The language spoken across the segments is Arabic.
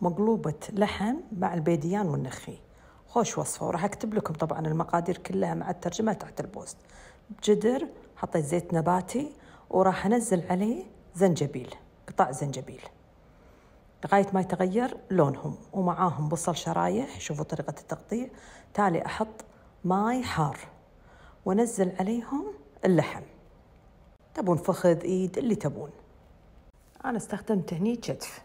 مقلوبة لحم مع البيديان والنخي. خوش وصفة، وراح أكتب لكم طبعا المقادير كلها مع الترجمة تحت البوست. بجدر حطيت زيت نباتي وراح أنزل عليه زنجبيل، قطع زنجبيل لغاية ما يتغير لونهم، ومعاهم بصل شرايح. شوفوا طريقة التقطيع. تالي أحط ماي حار ونزل عليهم اللحم، تبون فخذ ايد اللي تبون. انا استخدمت هني كتف.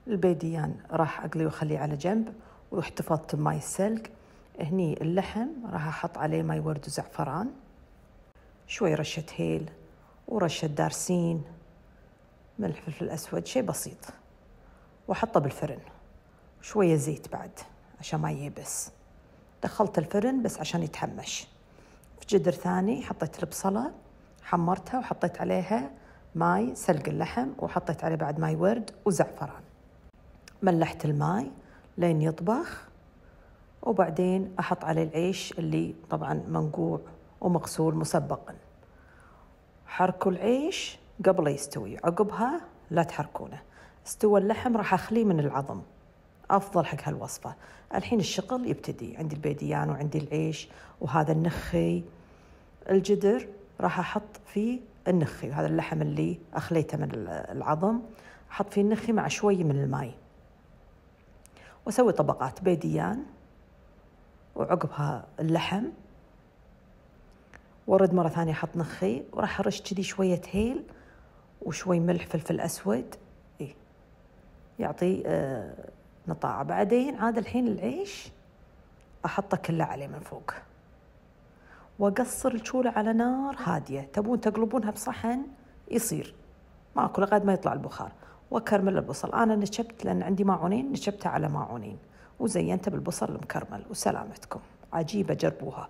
البيديان راح اقليه واخليه على جنب، واحتفظت بماي السلق. هني اللحم راح احط عليه ماي ورد وزعفران، شوي رشة هيل ورشة دارسين، ملح فلفل اسود، شيء بسيط، واحطه بالفرن. شوية زيت بعد عشان ما ييبس. دخلت الفرن بس عشان يتحمش. في جدر ثاني حطيت البصلة، حمرتها وحطيت عليها ماي سلق اللحم، وحطيت عليه بعد ماي ورد وزعفران. ملحت الماي لين يطبخ، وبعدين أحط عليه العيش اللي طبعا منقوع ومغسول مسبقا. حركوا العيش قبل يستوي، عقبها لا تحركونه. استوى اللحم راح أخليه من العظم، أفضل حق هالوصفة. الحين الشغل يبتدي، عندي البيديان وعندي العيش وهذا النخي. الجدر راح أحط فيه النخي، وهذا اللحم اللي أخليته من العظم أحط فيه النخي مع شوي من الماء، وأسوي طبقات بيديان وعقبها اللحم، وارد مرة ثانية أحط نخي، وراح أرش كذي شوية هيل وشوي ملح فلفل أسود، يعطي نطاعة. بعدين عاد الحين العيش أحطه كله عليه من فوق، وأقصر الشولة على نار هادية. تبون تقلبونها بصحن يصير ماكو لغاية ما يطلع البخار. وأكرمل البصل. أنا نشبت لأن عندي ماعونين، نشبتها على ماعونين وزينته بالبصل المكرمل. وسلامتكم، عجيبة، جربوها.